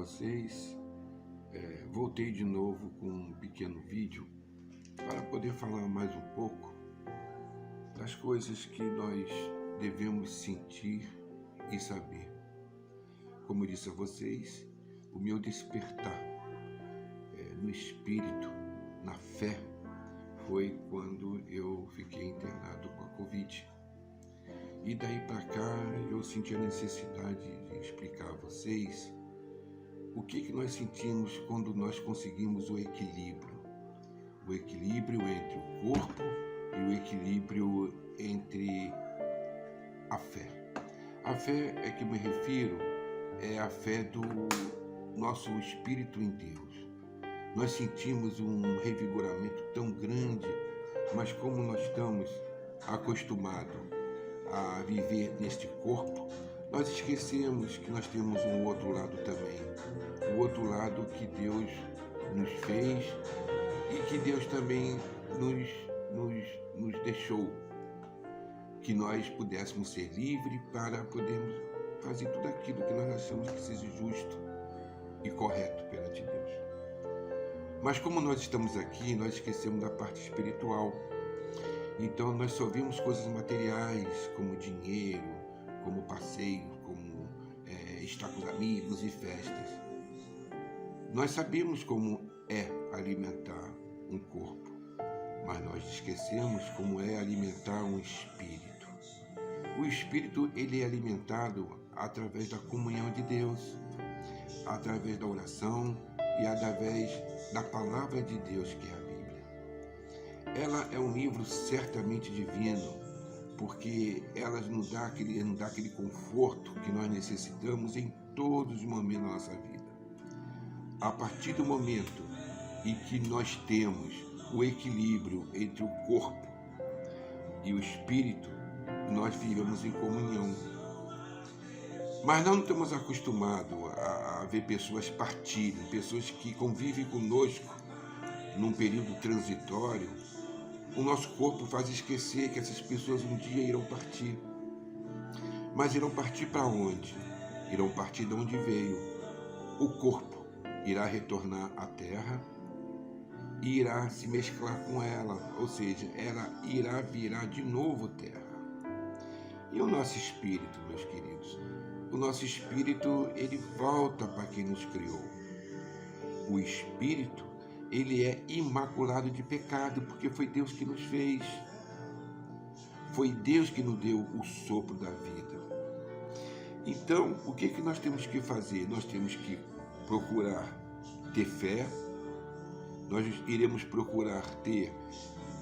vocês. Voltei de novo com um pequeno vídeo para poder falar mais um pouco das coisas que nós devemos sentir e saber. Como eu disse a vocês, o meu despertar no espírito, na fé, foi quando eu fiquei internado com a Covid. E daí para cá eu senti a necessidade de explicar a vocês o que nós sentimos quando nós conseguimos o equilíbrio. O equilíbrio entre o corpo e o equilíbrio entre a fé. A fé a que me refiro é a fé do nosso espírito em Deus. Nós sentimos um revigoramento tão grande, mas como nós estamos acostumados a viver neste corpo, nós esquecemos que nós temos um outro lado também. O outro lado que Deus nos fez e que Deus também nos deixou. Que nós pudéssemos ser livres para podermos fazer tudo aquilo que nós achamos que seja justo e correto perante Deus. Mas como nós estamos aqui, nós esquecemos da parte espiritual. Então nós só vimos coisas materiais, como dinheiro, como passeio, como estar com os amigos e festas. Nós sabemos como é alimentar um corpo, mas nós esquecemos como é alimentar um espírito. O espírito, ele é alimentado através da comunhão de Deus, através da oração e através da palavra de Deus, que é a Bíblia. Ela é um livro certamente divino, porque ela nos dá aquele conforto que nós necessitamos em todos os momentos da nossa vida. A partir do momento em que nós temos o equilíbrio entre o corpo e o espírito, nós vivemos em comunhão. Mas não estamos acostumados a ver pessoas partirem, pessoas que convivem conosco num período transitório. O nosso corpo faz esquecer que essas pessoas um dia irão partir. Mas irão partir para onde? Irão partir de onde veio. O corpo irá retornar à terra e irá se mesclar com ela, ou seja, ela irá virar de novo terra. E o nosso espírito, meus queridos? O nosso espírito, ele volta para quem nos criou. O espírito, ele é imaculado de pecado, porque foi Deus que nos fez. Foi Deus que nos deu o sopro da vida. Então, o que nós temos que fazer? Nós temos que procurar ter fé, nós iremos procurar ter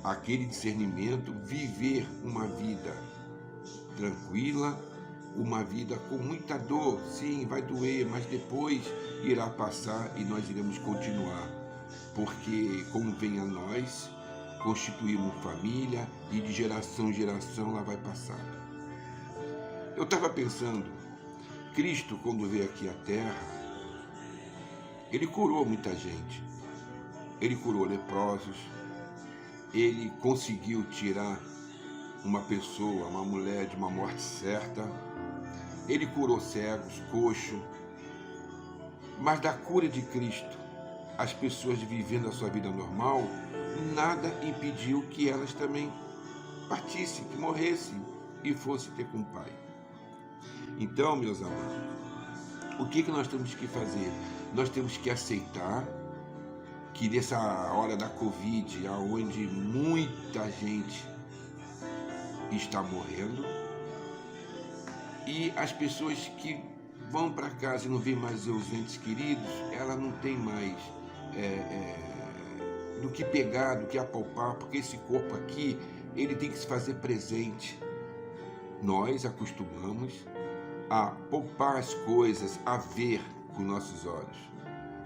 aquele discernimento, viver uma vida tranquila, uma vida com muita dor. Sim, vai doer, mas depois irá passar e nós iremos continuar. Porque convém a nós constituirmos família e de geração em geração ela vai passar. Eu estava pensando, Cristo, quando veio aqui à Terra, ele curou muita gente. Ele curou leprosos, ele conseguiu tirar uma pessoa, uma mulher, de uma morte certa, ele curou cegos, coxos. Mas da cura de Cristo, as pessoas vivendo a sua vida normal, nada impediu que elas também partissem, que morressem e fossem ter com o Pai. Então, meus amados, o que nós temos que fazer? Nós temos que aceitar que nessa hora da Covid, onde muita gente está morrendo, e as pessoas que vão para casa e não vêem mais os entes queridos, ela não tem mais do que pegar, do que apalpar, porque esse corpo aqui, ele tem que se fazer presente. Nós acostumamos a poupar as coisas, a ver com nossos olhos.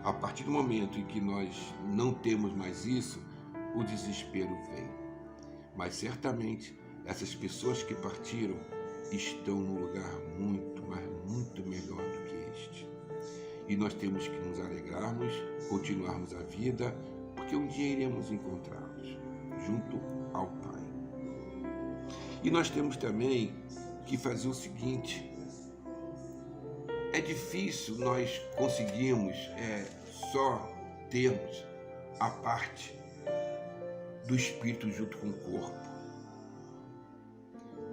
A partir do momento em que nós não temos mais isso, o desespero vem. Mas certamente essas pessoas que partiram estão num lugar muito, mas muito melhor do que este. E nós temos que nos alegrarmos, continuarmos a vida, porque um dia iremos encontrá-los junto ao Pai. E nós temos também que fazer o seguinte: é difícil nós conseguirmos só termos a parte do espírito junto com o corpo.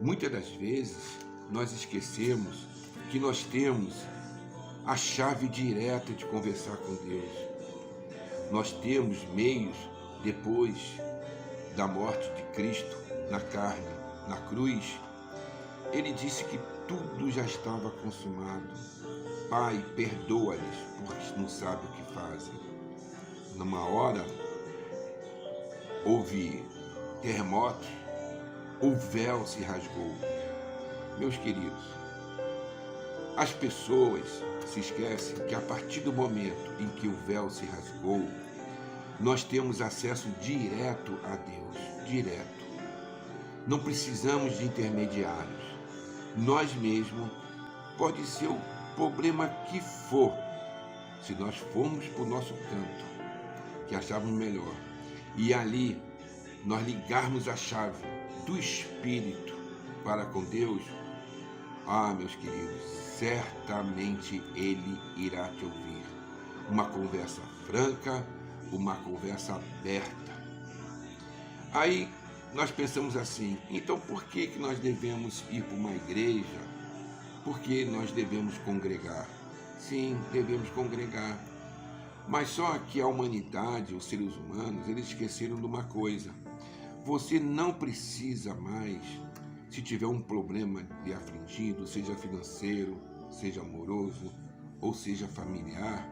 Muitas das vezes nós esquecemos que nós temos a chave direta de conversar com Deus. Nós temos meios depois da morte de Cristo na carne, na cruz. Ele disse que tudo já estava consumado. Pai, perdoa-lhes, porque não sabem o que fazem. Numa hora, houve terremotos, o véu se rasgou. Meus queridos, as pessoas se esquecem que a partir do momento em que o véu se rasgou, nós temos acesso direto a Deus, direto. Não precisamos de intermediários. Nós mesmos, pode ser o problema que for, se nós formos para o nosso canto, que achávamos melhor, e ali nós ligarmos a chave do Espírito para com Deus, meus queridos, certamente Ele irá te ouvir. Uma conversa franca, uma conversa aberta. Aí nós pensamos assim, então por que nós devemos ir para uma igreja? Por que nós devemos congregar? Sim, devemos congregar. Mas só que a humanidade, os seres humanos, eles esqueceram de uma coisa. Você não precisa mais, se tiver um problema de afligido, seja financeiro, seja amoroso, ou seja familiar,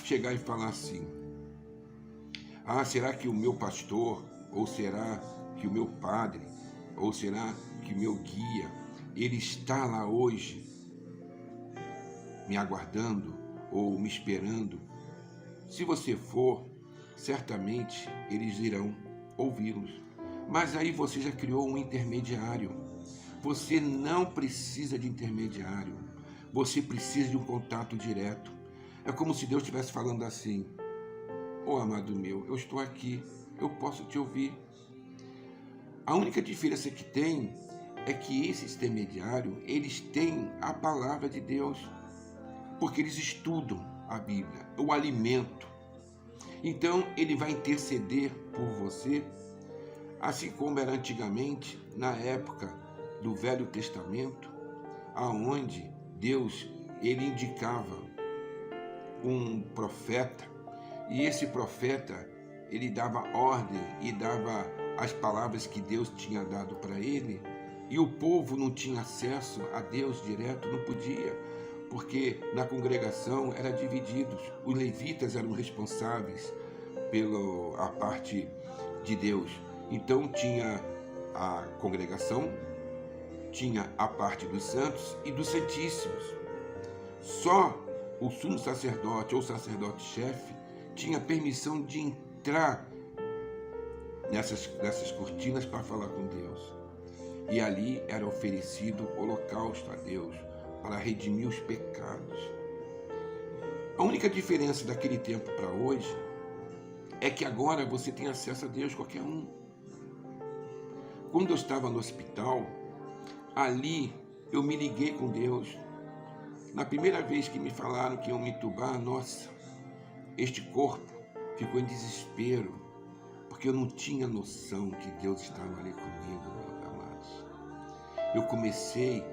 chegar e falar assim, será que o meu pastor, ou será que o meu padre, ou será que o meu guia, ele está lá hoje me aguardando ou me esperando? Se você for, certamente eles irão ouvi-los. Mas aí você já criou um intermediário. Você não precisa de intermediário. Você precisa de um contato direto. É como se Deus estivesse falando assim, amado meu, eu estou aqui, eu posso te ouvir. A única diferença que tem é que esse intermediário, eles têm a palavra de Deus, porque eles estudam a Bíblia, o alimento. Então, ele vai interceder por você, assim como era antigamente, na época do Velho Testamento, aonde Deus, ele indicava um profeta, e esse profeta, ele dava ordem e dava as palavras que Deus tinha dado para ele, e o povo não tinha acesso a Deus direto, não podia, porque na congregação era divididos. Os levitas eram responsáveis pela parte de Deus. Então tinha a congregação, tinha a parte dos santos e dos santíssimos. Só o sumo sacerdote ou sacerdote-chefe tinha permissão de entrar nessas cortinas para falar com Deus. E ali era oferecido holocausto a Deus para redimir os pecados. A única diferença daquele tempo para hoje é que agora você tem acesso a Deus, qualquer um. Quando eu estava no hospital, ali eu me liguei com Deus. Na primeira vez que me falaram que iam me entubar, nossa, este corpo ficou em desespero, porque eu não tinha noção que Deus estava ali comigo, meus amados. Eu comecei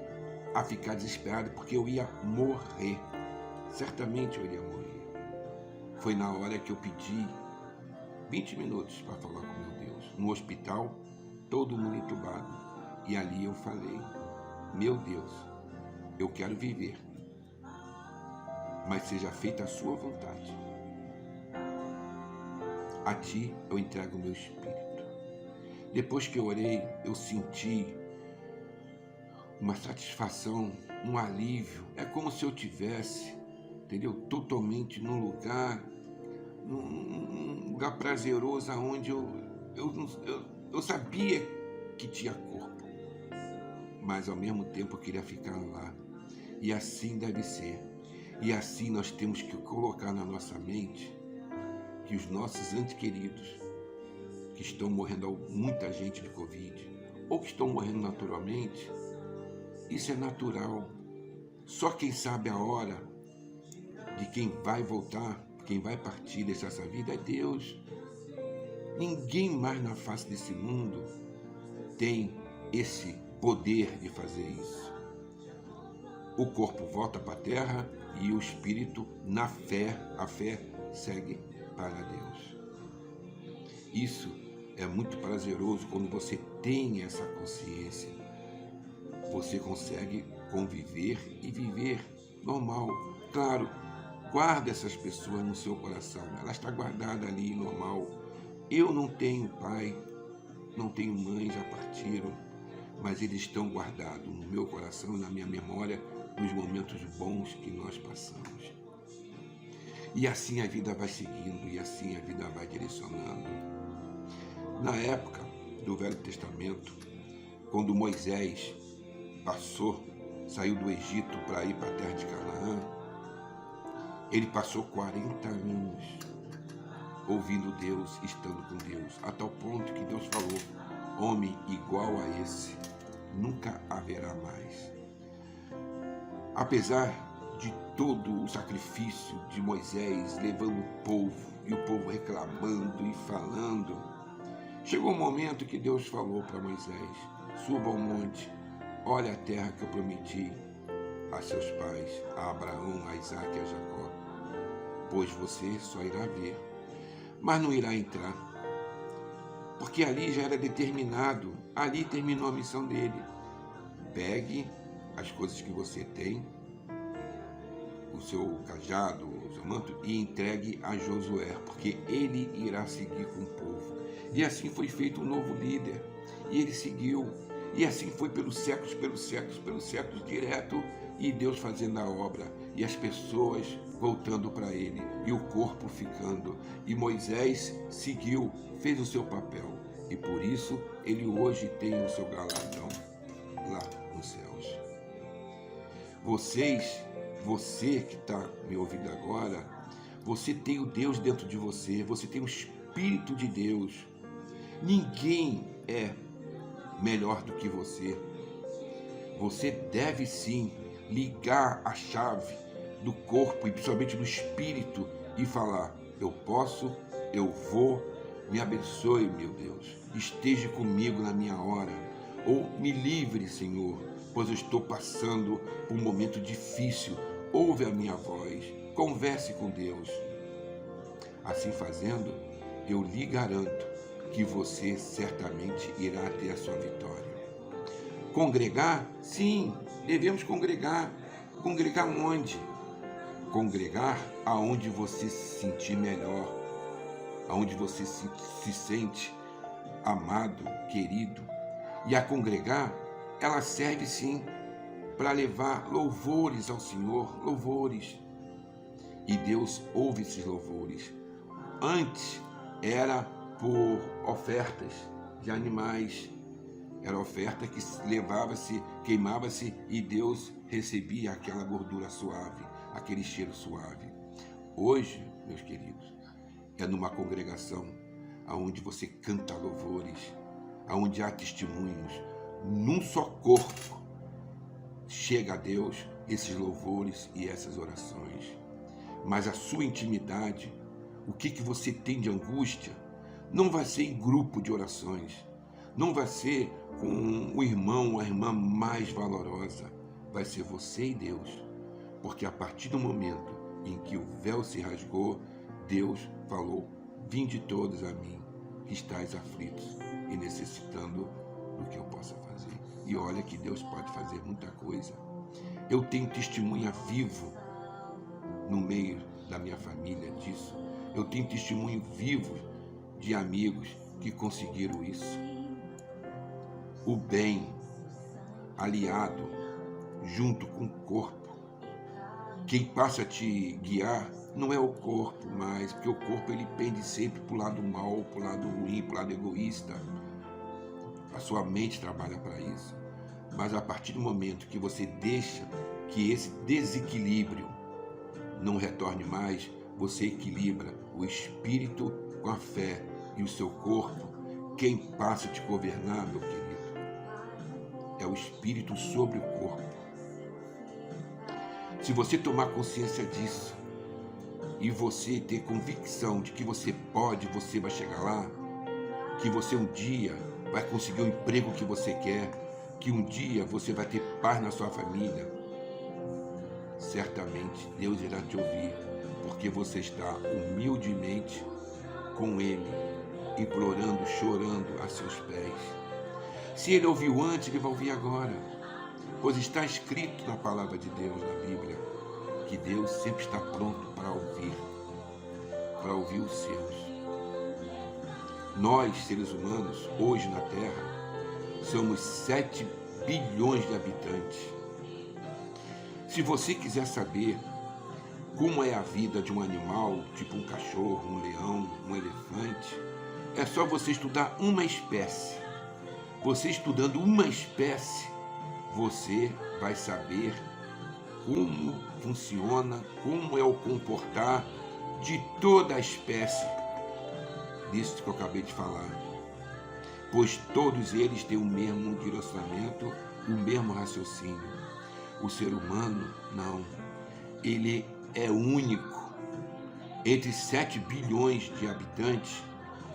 a ficar desesperado porque eu ia morrer. Certamente eu iria morrer. Foi na hora que eu pedi 20 minutos para falar com meu Deus. No hospital, todo mundo entubado. E ali eu falei, meu Deus, eu quero viver, mas seja feita a sua vontade. A ti eu entrego o meu espírito. Depois que eu orei, eu senti uma satisfação, um alívio. É como se eu tivesse, entendeu? Totalmente num lugar prazeroso, onde eu sabia que tinha corpo, mas ao mesmo tempo eu queria ficar lá. E assim deve ser. E assim nós temos que colocar na nossa mente que os nossos entes queridos, que estão morrendo, muita gente de Covid, ou que estão morrendo naturalmente, isso é natural. Só quem sabe a hora de quem vai voltar, quem vai partir, deixar essa vida, é Deus. Ninguém mais na face desse mundo tem esse poder de fazer isso. O corpo volta para a terra e o espírito, na fé, a fé segue para Deus. Isso é muito prazeroso quando você tem essa consciência. Você consegue conviver e viver normal. Claro, guarda essas pessoas no seu coração. Ela está guardada ali, normal. Eu não tenho pai, não tenho mãe, já partiram, mas eles estão guardados no meu coração e na minha memória, nos momentos bons que nós passamos. E assim a vida vai seguindo, e assim a vida vai direcionando. Na época do Velho Testamento, quando Moisés saiu do Egito para ir para a terra de Canaã, ele passou 40 anos ouvindo Deus, estando com Deus, a tal ponto que Deus falou: homem igual a esse nunca haverá mais. Apesar de todo o sacrifício de Moisés levando o povo, e o povo reclamando e falando, chegou um momento que Deus falou para Moisés: suba ao monte, olha a terra que eu prometi a seus pais, a Abraão, a Isaque e a Jacó, pois você só irá ver, mas não irá entrar, porque ali já era determinado, ali terminou a missão dele. Pegue as coisas que você tem, o seu cajado, o seu manto, e entregue a Josué, porque ele irá seguir com o povo. E assim foi feito um novo líder, e ele seguiu, e assim foi pelos séculos, direto, e Deus fazendo a obra, e as pessoas voltando para ele, e o corpo ficando, e Moisés seguiu, fez o seu papel, e por isso ele hoje tem o seu galardão lá nos céus. Você que está me ouvindo agora, você tem o Deus dentro de você, você tem o Espírito de Deus. Ninguém é melhor do que você. Você deve sim ligar a chave do corpo e principalmente do espírito e falar: eu posso, eu vou, me abençoe, meu Deus, esteja comigo na minha hora, ou me livre, Senhor, pois eu estou passando por um momento difícil. Ouve a minha voz, converse com Deus. Assim fazendo, eu lhe garanto que você certamente irá ter a sua vitória. Congregar? Sim, devemos congregar. Congregar onde? Congregar aonde você se sentir melhor, aonde você se sente amado, querido. E a congregar, ela serve sim para levar louvores ao Senhor, louvores. E Deus ouve esses louvores. Antes era por ofertas de animais, era oferta que levava-se, queimava-se e Deus recebia aquela gordura suave, aquele cheiro suave. Hoje, meus queridos, é numa congregação onde você canta louvores, onde há testemunhos, num só corpo chega a Deus esses louvores e essas orações. Mas a sua intimidade, o que você tem de angústia, não vai ser em grupo de orações, não vai ser com o irmão ou a irmã mais valorosa, vai ser você e Deus. Porque a partir do momento em que o véu se rasgou, Deus falou: vinde todos a mim, que estáis aflitos e necessitando do que eu possa fazer. E olha que Deus pode fazer muita coisa. Eu tenho testemunha vivo no meio da minha família disso. Eu tenho testemunho vivo de amigos que conseguiram isso. O bem aliado junto com o corpo. Quem passa a te guiar não é o corpo mais, porque o corpo ele pende sempre para o lado mal, para o lado ruim, para o lado egoísta. A sua mente trabalha para isso. Mas a partir do momento que você deixa que esse desequilíbrio não retorne mais, você equilibra o espírito com a fé e o seu corpo. Quem passa a te governar, meu querido, é o espírito sobre o corpo. Se você tomar consciência disso, e você ter convicção de que você pode, você vai chegar lá, que você um dia vai conseguir o emprego que você quer, que um dia você vai ter paz na sua família, certamente Deus irá te ouvir, porque você está humildemente com Ele, implorando, chorando a seus pés. Se Ele ouviu antes, Ele vai ouvir agora, pois está escrito na palavra de Deus, na Bíblia, que Deus sempre está pronto para ouvir os seus. Nós, seres humanos, hoje na Terra, somos 7 bilhões de habitantes. Se você quiser saber como é a vida de um animal, tipo um cachorro, um leão, um elefante, é só você estudar uma espécie. Você estudando uma espécie, você vai saber como funciona, como é o comportar de toda a espécie disso que eu acabei de falar. Pois todos eles têm o mesmo direcionamento, o mesmo raciocínio. O ser humano, não. Ele é único. Entre 7 bilhões de habitantes,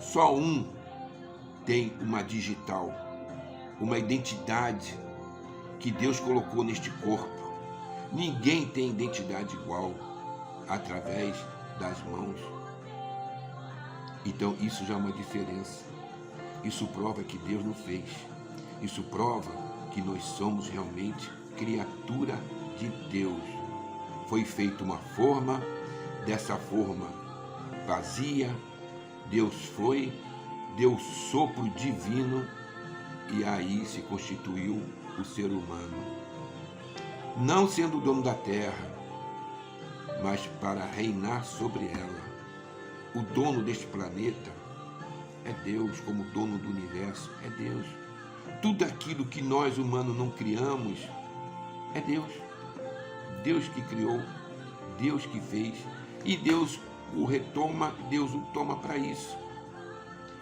só um tem uma digital, uma identidade que Deus colocou neste corpo. Ninguém tem identidade igual através das mãos. Então isso já é uma diferença. Isso prova que Deus não fez. Isso prova que nós somos realmente criatura de Deus. Foi feita uma forma, dessa forma vazia, Deus deu sopro divino e aí se constituiu o ser humano. Não sendo o dono da terra, mas para reinar sobre ela. O dono deste planeta é Deus, como dono do universo é Deus. Tudo aquilo que nós humanos não criamos é Deus. Deus que criou, Deus que fez, e Deus o retoma, Deus o toma para isso.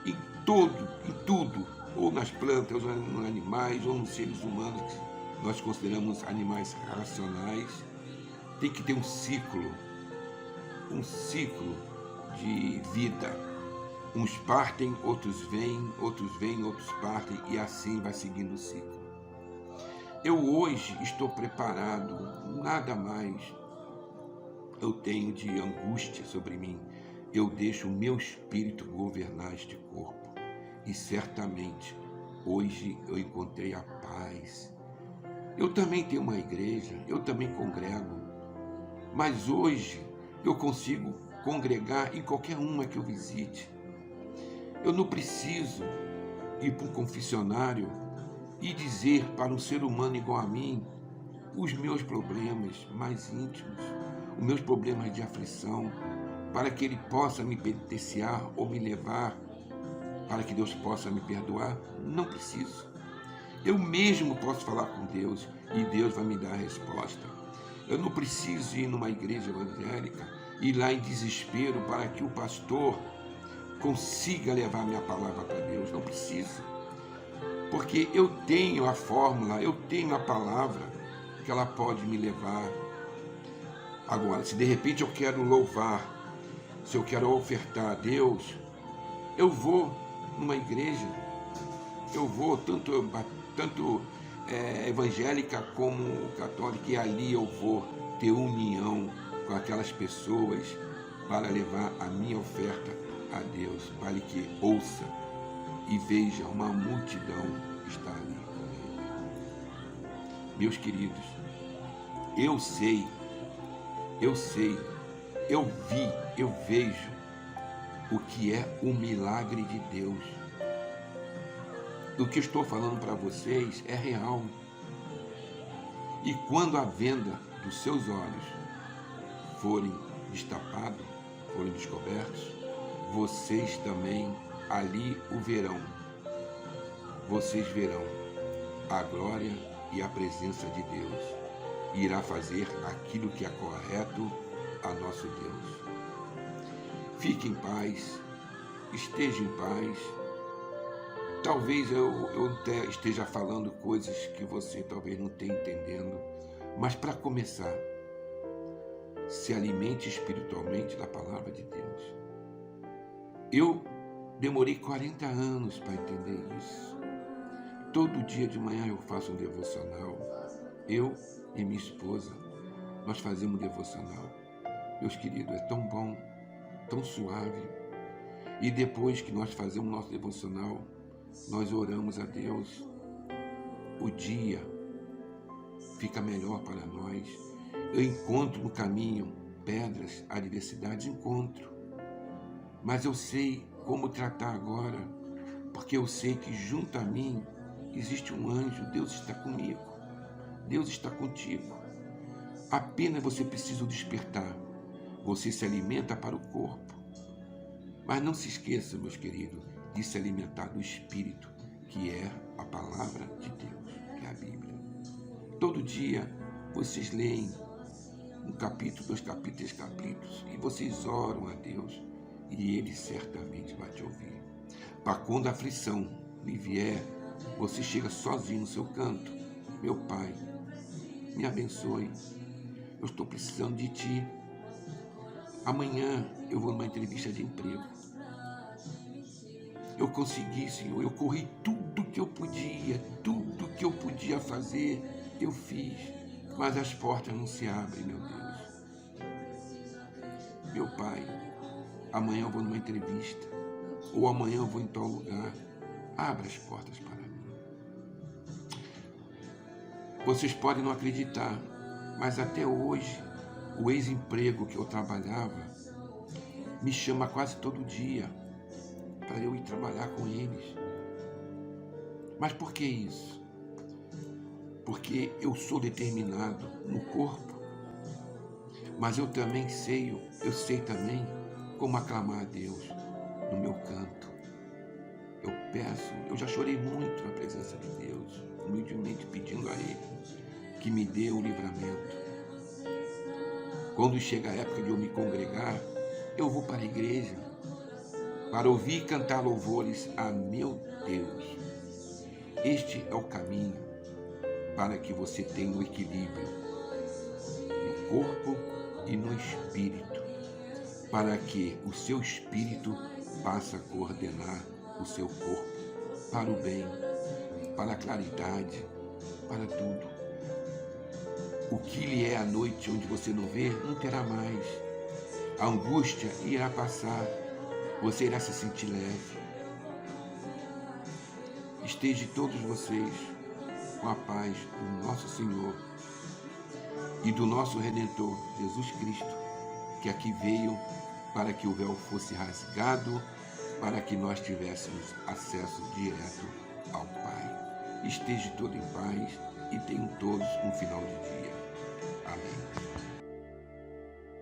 Em tudo, ou nas plantas, ou nos animais, ou nos seres humanos, que nós consideramos animais racionais, tem que ter um ciclo de vida. Uns partem, outros vêm, outros partem, e assim vai seguindo o ciclo. Eu hoje estou preparado, nada mais eu tenho de angústia sobre mim. Eu deixo o meu espírito governar este corpo. E certamente, hoje eu encontrei a paz. Eu também tenho uma igreja, eu também congrego. Mas hoje eu consigo congregar em qualquer uma que eu visite. Eu não preciso ir para um confessionário e dizer para um ser humano igual a mim os meus problemas mais íntimos, os meus problemas de aflição, para que ele possa me penitenciar ou me levar, para que Deus possa me perdoar. Não preciso. Eu mesmo posso falar com Deus e Deus vai me dar a resposta. Eu não preciso ir numa igreja evangélica e ir lá em desespero para que o pastor consiga levar minha palavra para Deus. Não preciso. Porque eu tenho a fórmula, eu tenho a palavra que ela pode me levar. Agora, se de repente eu quero louvar, se eu quero ofertar a Deus, eu vou numa igreja, eu vou tanto evangélica como católica, e ali eu vou ter união com aquelas pessoas para levar a minha oferta a Deus, para que ouça e veja uma multidão estar ali com Ele. Meus queridos, eu sei, eu vejo o que é o milagre de Deus. O que eu estou falando para vocês é real. E quando a venda dos seus olhos forem destapados, forem descobertos, vocês também ali o verão. Vocês verão a glória e a presença de Deus. E irá fazer aquilo que é correto a nosso Deus. Fique em paz, esteja em paz. Talvez eu até esteja falando coisas que você talvez não esteja entendendo, mas para começar, se alimente espiritualmente da palavra de Deus. Eu demorei 40 anos para entender isso. Todo dia de manhã eu faço um devocional. Eu e minha esposa, nós fazemos um devocional. Meus queridos, é tão bom, tão suave. E depois que nós fazemos nosso devocional, nós oramos a Deus. O dia fica melhor para nós. Eu encontro no caminho pedras, adversidades, encontro. Mas eu sei como tratar agora, porque eu sei que junto a mim existe um anjo. Deus está comigo. Deus está contigo. Apenas você precisa despertar. Você se alimenta para o corpo. Mas não se esqueça, meus queridos, de se alimentar do Espírito, que é a palavra de Deus, que é a Bíblia. Todo dia vocês leem um capítulo, 2 capítulos, 3 capítulos, e vocês oram a Deus, e Ele certamente vai te ouvir. Para quando a aflição lhe vier, você chega sozinho no seu canto. Meu Pai, me abençoe. Eu estou precisando de Ti. Amanhã eu vou numa entrevista de emprego. Eu consegui, Senhor. Eu corri tudo que eu podia fazer, eu fiz. Mas as portas não se abrem, meu Deus. Meu Pai, amanhã eu vou numa entrevista. Ou amanhã eu vou em tal lugar. Abra as portas para mim. Vocês podem não acreditar, mas até hoje, o ex-emprego que eu trabalhava me chama quase todo dia para eu ir trabalhar com eles. Mas por que isso? Porque eu sou determinado no corpo, mas eu sei também como aclamar a Deus no meu canto. Eu peço, eu já chorei muito na presença de Deus, humildemente pedindo a Ele que me dê o livramento. Quando chega a época de eu me congregar, eu vou para a igreja para ouvir e cantar louvores a meu Deus. Este é o caminho para que você tenha o equilíbrio no corpo e no espírito, para que o seu espírito passe a coordenar o seu corpo para o bem, para a claridade, para tudo. O que lhe é a noite onde você não vê, não terá mais. A angústia irá passar, você irá se sentir leve. Esteja todos vocês com a paz do nosso Senhor e do nosso Redentor, Jesus Cristo, que aqui veio para que o véu fosse rasgado, para que nós tivéssemos acesso direto ao Pai. Esteja todo em paz e tenham todos um final de dia.